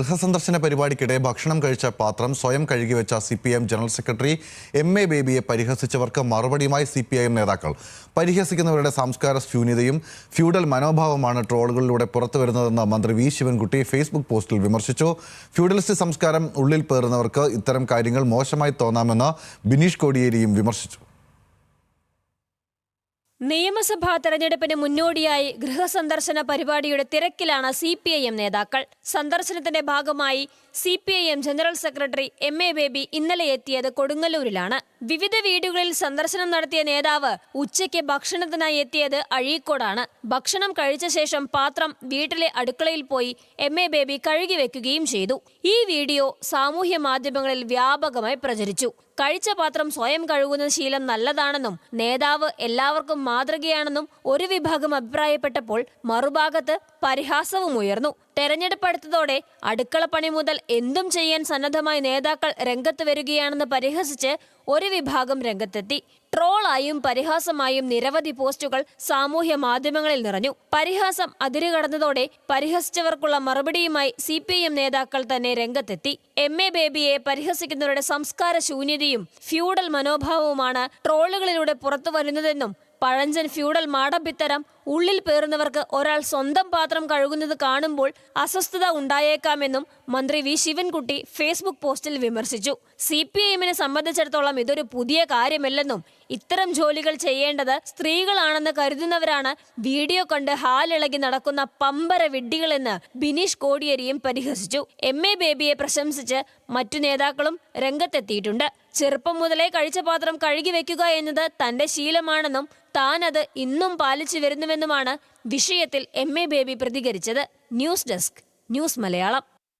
ഗൃഹസന്ദർശന പരിപാടിക്കിടെ ഭക്ഷണം കഴിച്ച പാത്രം സ്വയം കഴുകിവെച്ച CPIM ജനറൽ സെക്രട്ടറി MA ബേബിയെ പരിഹസിച്ചവർക്ക് മറുപടിയുമായി CPIM നേതാക്കൾ. പരിഹസിക്കുന്നവരുടെ സംസ്കാര ശൂന്യതയും ഫ്യൂഡൽ മനോഭാവമാണ് ട്രോളുകളിലൂടെ പുറത്തുവരുന്നതെന്ന് മന്ത്രി V ശിവൻകുട്ടി ഫേസ്ബുക്ക് പോസ്റ്റിൽ വിമർശിച്ചു. ഫ്യൂഡലിസ്റ്റ് സംസ്കാരം ഉള്ളിൽ പേറുന്നവർക്ക് ഇത്തരം കാര്യങ്ങൾ മോശമായി തോന്നാമെന്ന് ബിനീഷ് കോടിയേരിയും വിമർശിച്ചു. നിയമസഭാ തെരഞ്ഞെടുപ്പിന് മുന്നോടിയായി ഗൃഹസന്ദർശന പരിപാടിയുടെ തിരക്കിലാണ് CPIM നേതാക്കൾ. സന്ദർശനത്തിന്റെ ഭാഗമായി CPIM general secretary MA baby ഇന്നലെ എത്തിയത് കൊടുങ്ങല്ലൂരിലാണ്. വിവിധ വീടുകളിൽ സന്ദർശനം നടത്തിയ നേതാവ് ഉച്ചയ്ക്ക് ഭക്ഷണത്തിനായി എത്തിയത് അഴീക്കോടാണ്. ഭക്ഷണം കഴിച്ച ശേഷം പാത്രം വീട്ടിലെ അടുക്കളയിൽ പോയി MA ബേബി കഴുകി വെക്കുകയും ചെയ്തു. ഈ വീഡിയോ സാമൂഹ്യ മാധ്യമങ്ങളിൽ വ്യാപകമായി പ്രചരിച്ചു. കഴിച്ച പാത്രം സ്വയം കഴുകുന്ന ശീലം നല്ലതാണെന്നും നേതാവ് എല്ലാവർക്കും മാതൃകയാണെന്നും ഒരു വിഭാഗം അഭിപ്രായപ്പെട്ടപ്പോൾ മറുഭാഗത്ത് പരിഹാസവും ഉയർന്നു. തെരഞ്ഞെടുപ്പ് അടുത്തതോടെ അടുക്കളപ്പണി മുതൽ എന്തും ചെയ്യാൻ സന്നദ്ധമായ നേതാക്കൾ രംഗത്ത് വരികയാണെന്ന് പരിഹസിച്ച് ഒരു വിഭാഗം രംഗത്തെത്തി. ട്രോളായും പരിഹാസമായും നിരവധി പോസ്റ്റുകൾ സാമൂഹ്യ മാധ്യമങ്ങളിൽ നിറഞ്ഞു. പരിഹാസം അതിരുകടന്നതോടെ പരിഹസിച്ചവർക്കുള്ള മറുപടിയുമായി CPIM നേതാക്കൾ തന്നെ രംഗത്തെത്തി. MA ബേബിയെ പരിഹസിക്കുന്നവരുടെ സംസ്കാര ശൂന്യതയും ഫ്യൂഡൽ മനോഭാവവുമാണ് ട്രോളുകളിലൂടെ പുറത്തു വരുന്നതെന്നും പഴഞ്ചൻ ഫ്യൂഡൽ മാടമ്പിത്തരം ഉള്ളിൽ പേറുന്നവർക്ക് ഒരാൾ സ്വന്തം പാത്രം കഴുകുന്നത് കാണുമ്പോൾ അസ്വസ്ഥത ഉണ്ടായേക്കാമെന്നും മന്ത്രി V ശിവൻകുട്ടി ഫേസ്ബുക്ക് പോസ്റ്റിൽ വിമർശിച്ചു. CPIMനെ സംബന്ധിച്ചിടത്തോളം ഇതൊരു പുതിയ കാര്യമല്ലെന്നും ഇത്തരം ജോലികൾ ചെയ്യേണ്ടത് സ്ത്രീകളാണെന്ന് കരുതുന്നവരാണ് വീഡിയോ കണ്ട് ഹാലിളകി നടക്കുന്ന പമ്പര വിഡ്ഢികളെന്ന് ബിനീഷ് കോടിയേരിയും പരിഹസിച്ചു. MA ബേബിയെ പ്രശംസിച്ച് മറ്റു നേതാക്കളും രംഗത്തെത്തിയിട്ടുണ്ട്. ചെറുപ്പം മുതലേ കഴിച്ച പാത്രം കഴുകി വെക്കുക എന്നത് തന്റെ ശീലമാണെന്നും താനത് ഇന്നും പാലിച്ചു വരുന്നുവെന്നുമാണ് വിഷയത്തിൽ MA ബേബി പ്രതികരിച്ചത്. News desk, news Malayalam.